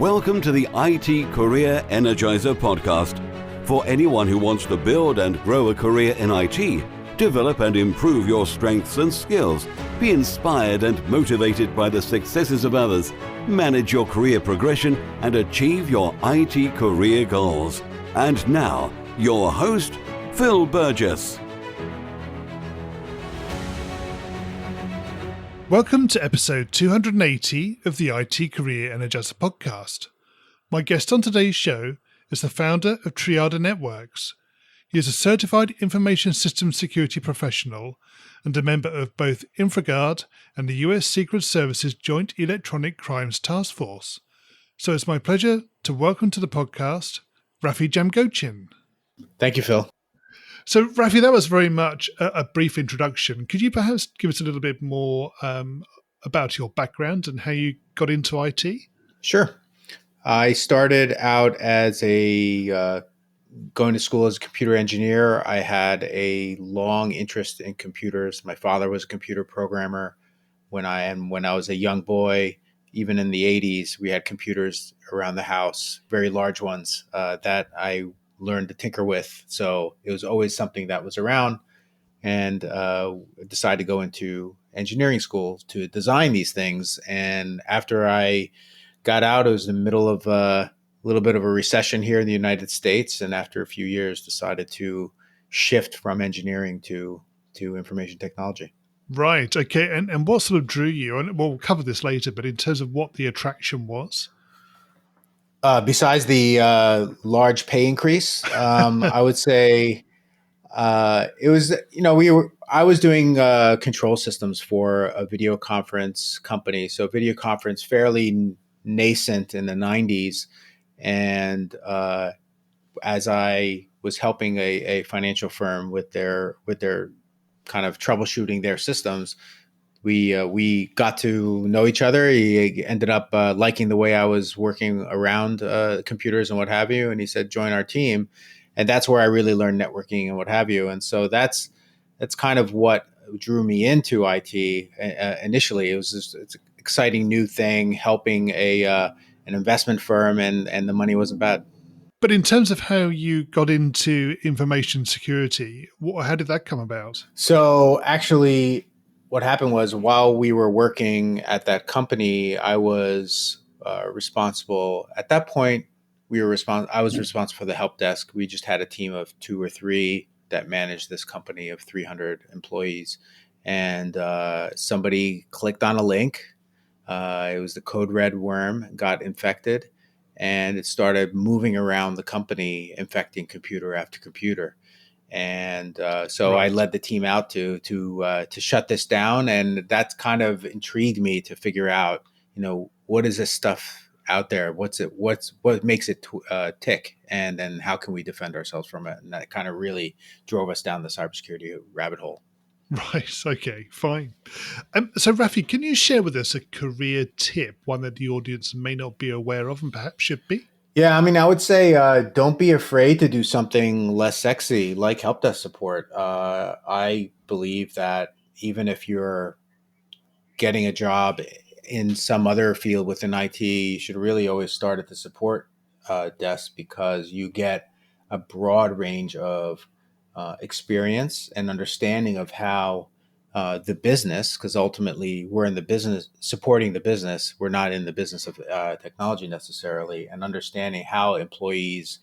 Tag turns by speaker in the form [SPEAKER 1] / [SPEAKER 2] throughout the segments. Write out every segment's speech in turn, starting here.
[SPEAKER 1] Welcome to the IT Career Energizer podcast. For anyone who wants to build and grow a career in IT, develop and improve your strengths and skills, be inspired and motivated by the successes of others, manage your career progression, and achieve your IT career goals. And now, your host, Phil Burgess.
[SPEAKER 2] Welcome to episode 280 of the IT Career Energizer podcast. My guest on today's show is the founder of Triada Networks. He is a certified information systems security professional and a member of both Infragard and the US Secret Service's Joint Electronic Crimes Task Force. So it's my pleasure to welcome to the podcast, Raffi Jamgotchian.
[SPEAKER 3] Thank you, Phil.
[SPEAKER 2] So, Raffi, that was very much a brief introduction. Could you perhaps give us a little bit more about your background and how you got into IT?
[SPEAKER 3] Sure. I started out as going to school as a computer engineer. I had a long interest in computers. My father was a computer programmer when I was a young boy. Even in the 80s, we had computers around the house, very large ones that I learned to tinker with. So it was always something that was around, and decided to go into engineering school to design these things. And after I got out, it was in the middle of a little bit of a recession here in the United States. And after a few years, decided to shift from engineering to information technology.
[SPEAKER 2] Right. Okay. And what sort of drew you? And we'll cover this later, but in terms of what the attraction was?
[SPEAKER 3] Besides the large pay increase, I would say it was, I was doing control systems for a video conference company. So video conference fairly nascent in the 90s. And as I was helping a financial firm with their kind of troubleshooting their systems, we got to know each other. He ended up liking the way I was working around computers and what have you. And he said, join our team. And that's where I really learned networking and what have you. And so that's kind of what drew me into IT initially. It was just, it's an exciting new thing, helping an investment firm, and the money wasn't bad.
[SPEAKER 2] But in terms of how you got into information security, how did that come about?
[SPEAKER 3] So actually, what happened was, while we were working at that company, I was responsible. At that point, I was responsible for the help desk. We just had a team of 2 or 3 that managed this company of 300 employees. And somebody clicked on a link. It was the code red worm, got infected, and it started moving around the company, infecting computer after computer. And so I led the team out to shut this down, and that kind of intrigued me to figure out, what is this stuff out there? What makes it tick, and then how can we defend ourselves from it? And that kind of really drove us down the cybersecurity rabbit hole.
[SPEAKER 2] Right. Okay, fine. So, Raffi, can you share with us a career tip, one that the audience may not be aware of and perhaps should be?
[SPEAKER 3] Yeah, I mean, I would say don't be afraid to do something less sexy like help desk support. I believe that even if you're getting a job in some other field within IT, you should really always start at the support desk, because you get a broad range of experience and understanding of how the business, because ultimately we're in the business supporting the business. We're not in the business of technology necessarily, and understanding how employees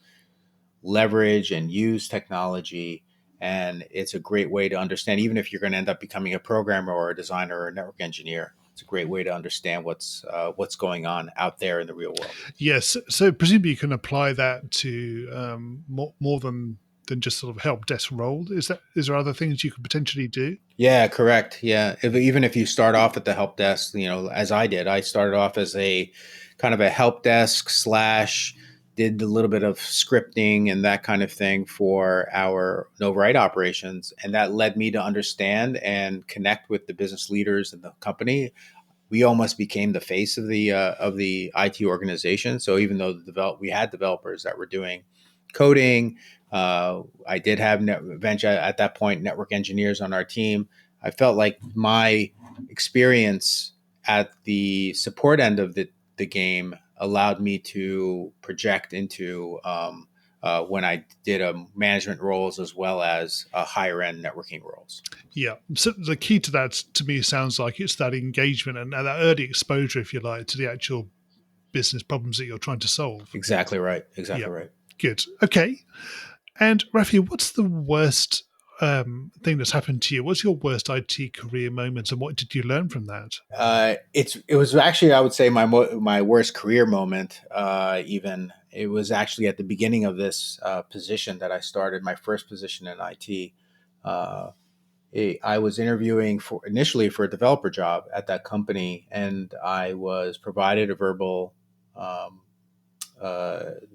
[SPEAKER 3] leverage and use technology. And it's a great way to understand, even if you're going to end up becoming a programmer or a designer or a network engineer, it's a great way to understand what's going on out there in the real world.
[SPEAKER 2] Yes. So presumably you can apply that to more than just sort of help desk role. Is there other things you could potentially do?
[SPEAKER 3] Yeah, correct. Yeah. Even if you start off at the help desk, as I did, I started off as a kind of a help desk / did a little bit of scripting and that kind of thing for our no-write operations. And that led me to understand and connect with the business leaders in the company. We almost became the face of the IT organization. So even though we had developers that were doing coding, I did have at that point network engineers on our team. I felt like my experience at the support end of the game allowed me to project into when I did management roles as well as higher end networking roles.
[SPEAKER 2] Yeah. So the key to that, to me, sounds like it's that engagement and that early exposure, if you like, to the actual business problems that you're trying to solve.
[SPEAKER 3] Exactly right.
[SPEAKER 2] Yeah.
[SPEAKER 3] Exactly right.
[SPEAKER 2] Good. Okay. And Raffi, what's the worst thing that's happened to you? What's your worst IT career moment, and what did you learn from that?
[SPEAKER 3] It was actually, I would say, my worst career moment. Even it was actually at the beginning of this position that I started my first position in IT. Uh, I was interviewing initially for a developer job at that company, and I was provided a verbal um,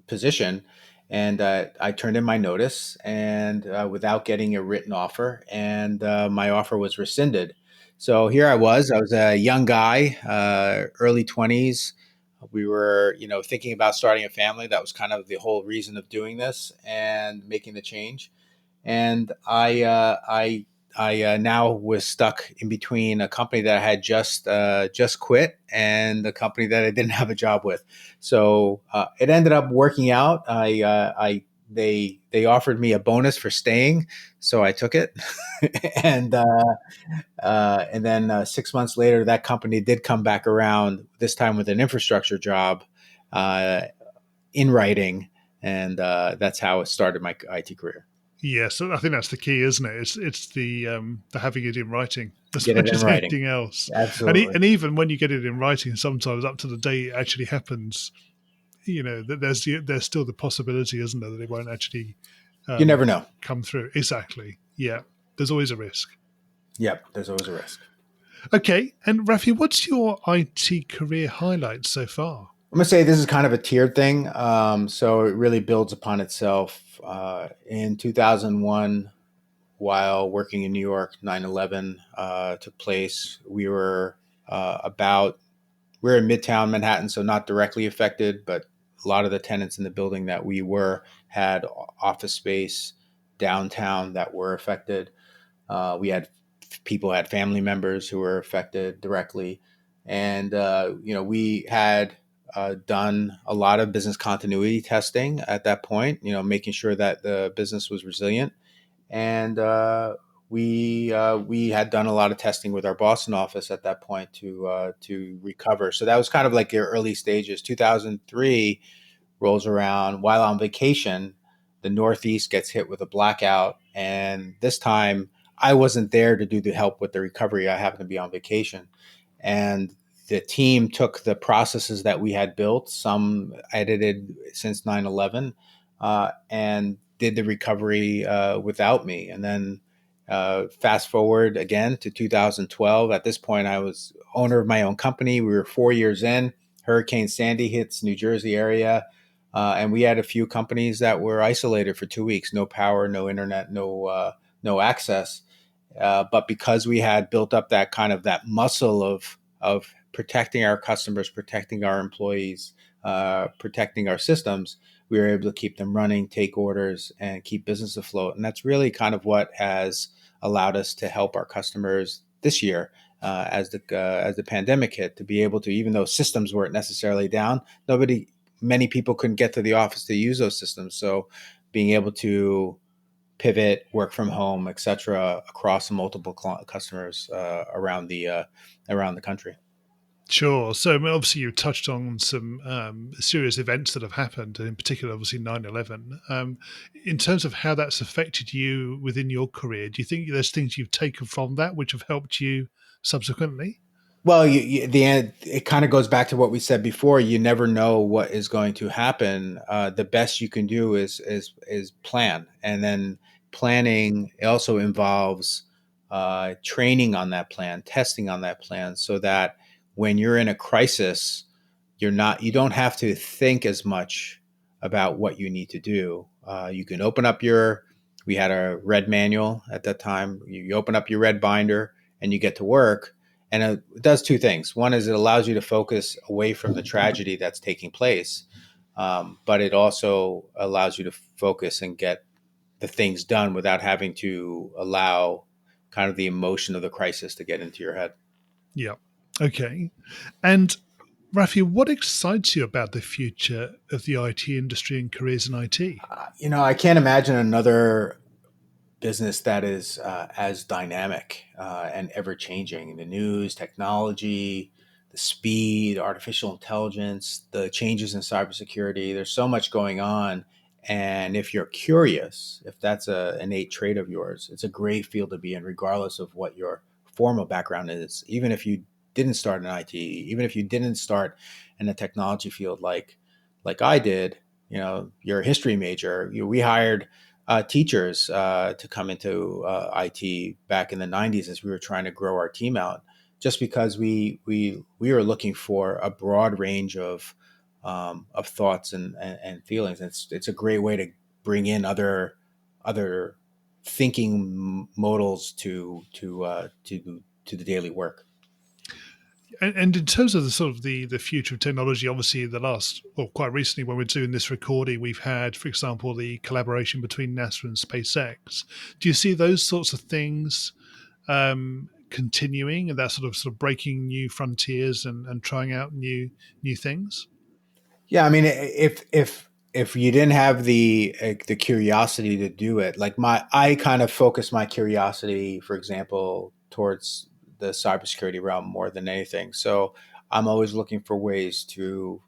[SPEAKER 3] position, and I turned in my notice, and without getting a written offer, and my offer was rescinded. So here I was. I was a young guy, early 20s. We were, thinking about starting a family. That was kind of the whole reason of doing this and making the change. And I now was stuck in between a company that I had just quit and the company that I didn't have a job with. So it ended up working out. They offered me a bonus for staying, so I took it. and then 6 months later, that company did come back around. This time with an infrastructure job uh, in writing, and that's how it started my IT career.
[SPEAKER 2] Yes, I think that's the key, isn't it? It's the having it in writing as
[SPEAKER 3] Get it
[SPEAKER 2] much
[SPEAKER 3] in
[SPEAKER 2] as
[SPEAKER 3] writing.
[SPEAKER 2] anything else.
[SPEAKER 3] Absolutely.
[SPEAKER 2] And even when you get it in writing, sometimes up to the day it actually happens, that there's still the possibility, isn't there, that it won't actually
[SPEAKER 3] You never know.
[SPEAKER 2] come through. Exactly. Yeah. There's always a risk.
[SPEAKER 3] Yep, there's always a risk.
[SPEAKER 2] Okay. And Raffi, what's your IT career highlight so far?
[SPEAKER 3] I'm going to say this is kind of a tiered thing. So it really builds upon itself. In 2001, while working in New York, 9/11 took place. We're in Midtown Manhattan, so not directly affected, but a lot of the tenants in the building that we were had office space downtown that were affected. We had people had family members who were affected directly, and we had done a lot of business continuity testing at that point. Making sure that the business was resilient, and we had done a lot of testing with our Boston office at that point to recover. So that was kind of like your early stages. 2003 rolls around while on vacation. The Northeast gets hit with a blackout, and this time I wasn't there to do the help with the recovery. I happened to be on vacation, and the team took the processes that we had built, some edited since 9/11, and did the recovery without me. And then fast forward again to 2012. At this point, I was owner of my own company. We were 4 years in. Hurricane Sandy hits New Jersey area. And we had a few companies that were isolated for 2 weeks, no power, no internet, no access. But because we had built up that muscle of protecting our customers, protecting our employees, protecting our systems, we were able to keep them running, take orders, and keep business afloat. And that's really kind of what has allowed us to help our customers this year. As the pandemic hit, to be able to, even though systems weren't necessarily down, many people couldn't get to the office to use those systems. So being able to pivot, work from home, et cetera, across multiple customers around the country.
[SPEAKER 2] Sure. So I mean, obviously you touched on some serious events that have happened, and in particular, obviously 9/11. In terms of how that's affected you within your career, do you think there's things you've taken from that which have helped you subsequently?
[SPEAKER 3] Well, the end, it kind of goes back to what we said before. You never know what is going to happen. The best you can do is plan, and then planning also involves training on that plan, testing on that plan, so that when you're in a crisis, you don't have to think as much about what you need to do. You can open up we had a red manual at that time. You open up your red binder and you get to work. And it does two things. One is it allows you to focus away from the tragedy that's taking place, but it also allows you to focus and get the things done without having to allow kind of the emotion of the crisis to get into your head.
[SPEAKER 2] Yeah. Okay. And Raffi, what excites you about the future of the IT industry and careers in IT?
[SPEAKER 3] I can't imagine another business that is as dynamic and ever changing. The news, technology, the speed, artificial intelligence, the changes in cybersecurity. There's so much going on. And if you're curious, if that's an innate trait of yours, it's a great field to be in, regardless of what your formal background is. Even if you didn't start in IT, even if you didn't start in a technology field like I did, you're a history major. We hired teachers to come into IT back in the 90s as we were trying to grow our team out, just because we were looking for a broad range of thoughts and feelings. It's a great way to bring in other thinking modals to the daily work.
[SPEAKER 2] And in terms of the sort of the future of technology, obviously quite recently when we're doing this recording, we've had, for example, the collaboration between NASA and SpaceX. Do you see those sorts of things continuing, and that sort of breaking new frontiers and trying out new things?
[SPEAKER 3] Yeah, I mean, if you didn't have the curiosity to do it, I kind of focus my curiosity, for example, towards the cybersecurity realm more than anything. So I'm always looking for ways to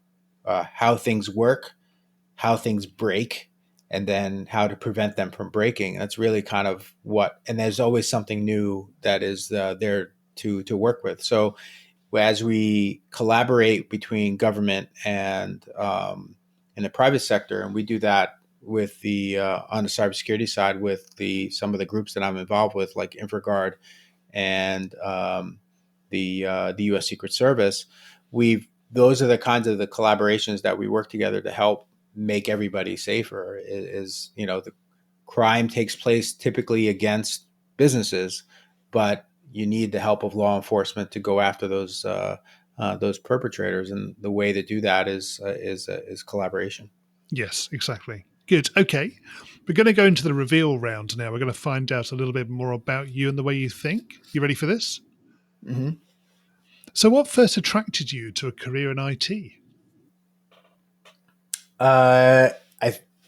[SPEAKER 3] how things work, how things break, and then how to prevent them from breaking. That's really kind of and there's always something new that is there to work with. So as we collaborate between government and in the private sector, and we do that with the on the cybersecurity side with some of the groups that I'm involved with, like Infragard and the U.S. Secret Service. Those are the kinds of the collaborations that we work together to help make everybody safer. The crime takes place typically against businesses, but you need the help of law enforcement to go after those perpetrators, and the way to do that is collaboration.
[SPEAKER 2] Yes, exactly. Good. Okay. We're going to go into the reveal round now. We're going to find out a little bit more about you and the way you think. You ready for this?
[SPEAKER 3] Mm-hmm.
[SPEAKER 2] So, what first attracted you to a career in IT?
[SPEAKER 3] I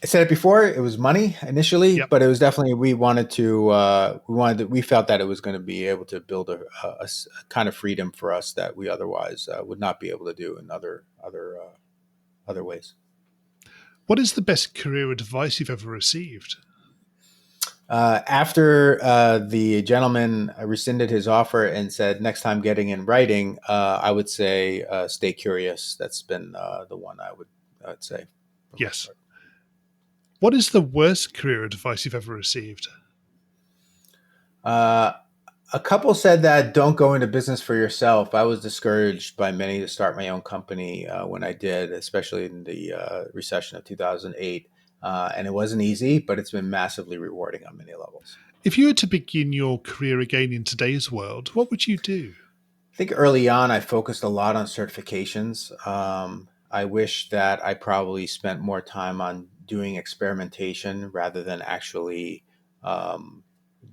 [SPEAKER 3] said it before. It was money initially,
[SPEAKER 2] Yep.
[SPEAKER 3] but it was definitely we felt that it was going to be able to build a kind of freedom for us that we otherwise would not be able to do in other ways.
[SPEAKER 2] What is the best career advice you've ever received?
[SPEAKER 3] After the gentleman rescinded his offer and said, "Next time getting in writing," I would say, "Stay curious." That's been the one I'd say.
[SPEAKER 2] Yes. What is the worst career advice you've ever received?
[SPEAKER 3] Uh, a couple said that don't go into business for yourself. I was discouraged by many to start my own company when I did, especially in the recession of 2008. And it wasn't easy, but it's been massively rewarding on many levels.
[SPEAKER 2] If you were to begin your career again in today's world, what would you do?
[SPEAKER 3] I think early on, I focused a lot on certifications. I wish that I probably spent more time on doing experimentation rather than actually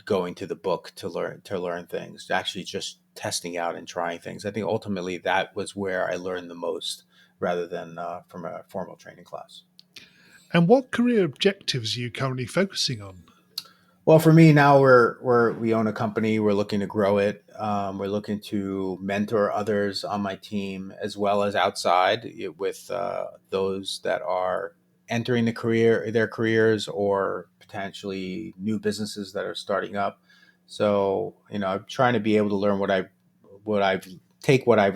[SPEAKER 3] going to the book to learn things. Actually, just testing out and trying things. I think ultimately that was where I learned the most, rather than from a formal training class.
[SPEAKER 2] And what career objectives are you currently focusing on?
[SPEAKER 3] Well, for me now, we own a company. We're looking to grow it. We're looking to mentor others on my team as well as outside with those that are entering their careers, or potentially new businesses that are starting up. So, I'm trying to be able to learn what I've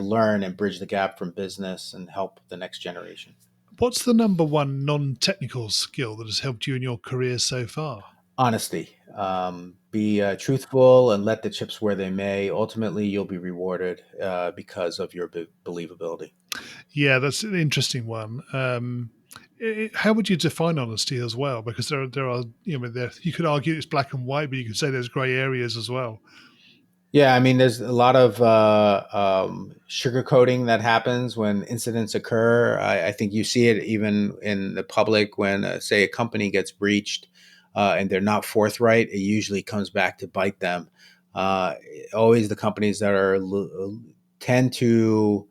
[SPEAKER 3] learned and bridge the gap from business and help the next generation.
[SPEAKER 2] What's the number one non-technical skill that has helped you in your career so far?
[SPEAKER 3] Honesty. Be truthful and let the chips where they may. Ultimately, you'll be rewarded because of your believability.
[SPEAKER 2] Yeah, that's an interesting one. How would you define honesty as well? Because there are, you could argue it's black and white, but you could say there's grey areas as well.
[SPEAKER 3] Yeah, I mean, there's a lot of sugarcoating that happens when incidents occur. I think you see it even in the public when, say, a company gets breached and they're not forthright. It usually comes back to bite them. Uh, Always the companies that tend to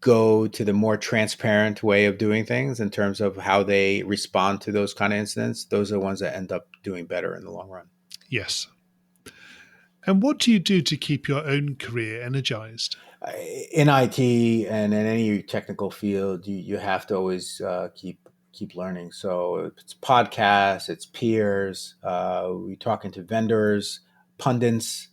[SPEAKER 3] go to the more transparent way of doing things in terms of how they respond to those kind of incidents, those are the ones that end up doing better in the long run.
[SPEAKER 2] Yes. And what do you do to keep your own career energized?
[SPEAKER 3] In IT and in any technical field, you have to always keep learning. So it's podcasts, it's peers, we talking to vendors, pundits.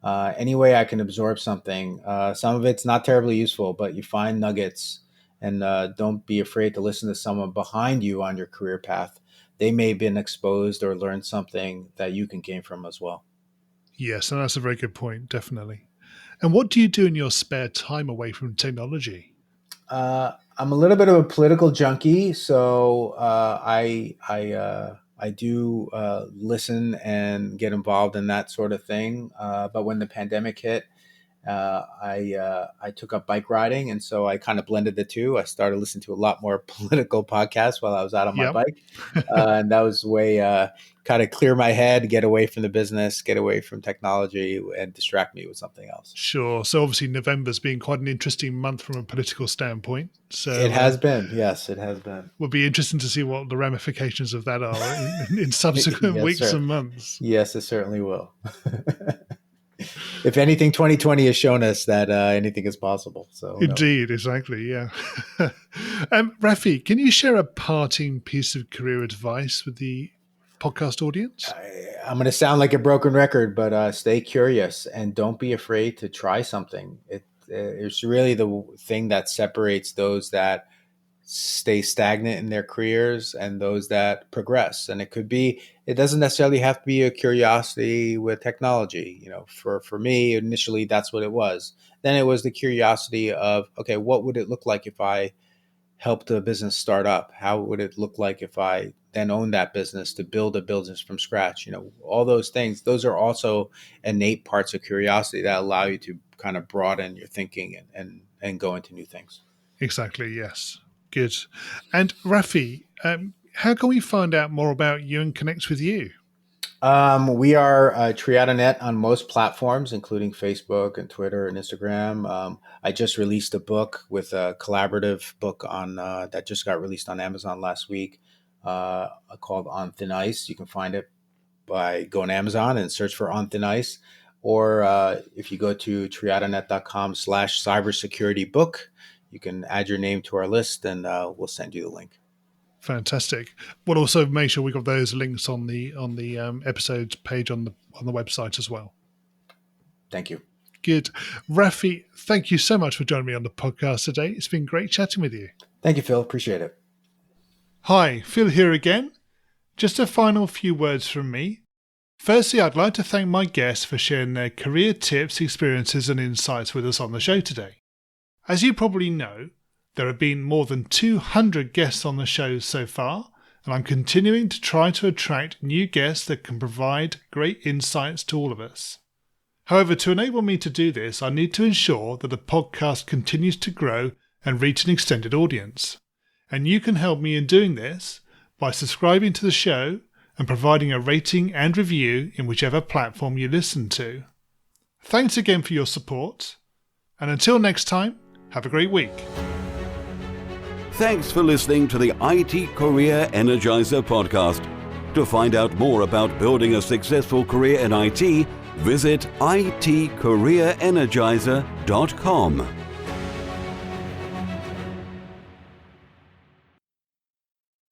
[SPEAKER 3] Any way I can absorb something. Some of it's not terribly useful, but you find nuggets, and don't be afraid to listen to someone behind you on your career path. They may have been exposed or learned something that you can gain from as well.
[SPEAKER 2] Yes, and that's a very good point, definitely. And what do you do in your spare time away from technology?
[SPEAKER 3] I'm a little bit of a political junkie, so I do listen and get involved in that sort of thing. But when the pandemic hit, I took up bike riding, and so I kind of blended the two. I started listening to a lot more political podcasts while I was out on my bike, and that was a way kind of clear my head, get away from the business, get away from technology, and distract me with something else.
[SPEAKER 2] Sure. So obviously November's been quite an interesting month from a political standpoint. So
[SPEAKER 3] it has been. Yes, it has been.
[SPEAKER 2] Will be interesting to see what the ramifications of that are in subsequent
[SPEAKER 3] Yes,
[SPEAKER 2] weeks
[SPEAKER 3] sir.
[SPEAKER 2] and months.
[SPEAKER 3] Yes, it certainly will. If anything, 2020 has shown us that anything is possible. So
[SPEAKER 2] indeed, exactly, yeah. Raffi, can you share a parting piece of career advice with the podcast audience?
[SPEAKER 3] I'm going to sound like a broken record, but stay curious and don't be afraid to try something. It's really the thing that separates those that stay stagnant in their careers and those that progress. And it doesn't necessarily have to be a curiosity with technology. You know, for me, initially, that's what it was. Then it was the curiosity of, okay, what would it look like if I helped a business start up? How would it look like if I then owned that business to build a business from scratch? You know, all those things, those are also innate parts of curiosity that allow you to kind of broaden your thinking and go into new things.
[SPEAKER 2] Exactly, yes. Good. And Raffi, how can we find out more about you and connect with you?
[SPEAKER 3] We are Triada Net on most platforms, including Facebook and Twitter and Instagram. I just released a book with a collaborative book on that just got released on Amazon last week called On Thin Ice. You can find it by going to Amazon and search for On Thin Ice. Or if you go to triadanet.com/cybersecurity book, you can add your name to our list and we'll send you the link.
[SPEAKER 2] Fantastic. We'll also make sure we got those links on the episodes page on the website as well.
[SPEAKER 3] Thank you.
[SPEAKER 2] Good. Raffi, thank you so much for joining me on the podcast today. It's been great chatting with you.
[SPEAKER 3] Thank you, Phil. Appreciate it.
[SPEAKER 2] Hi, Phil here again. Just a final few words from me. Firstly, I'd like to thank my guests for sharing their career tips, experiences and insights with us on the show today. As you probably know, there have been more than 200 guests on the show so far, and I'm continuing to try to attract new guests that can provide great insights to all of us. However, to enable me to do this, I need to ensure that the podcast continues to grow and reach an extended audience. And you can help me in doing this by subscribing to the show and providing a rating and review in whichever platform you listen to. Thanks again for your support, and until next time, have a great week.
[SPEAKER 1] Thanks for listening to the IT Career Energizer podcast. To find out more about building a successful career in IT, visit itcareerenergizer.com.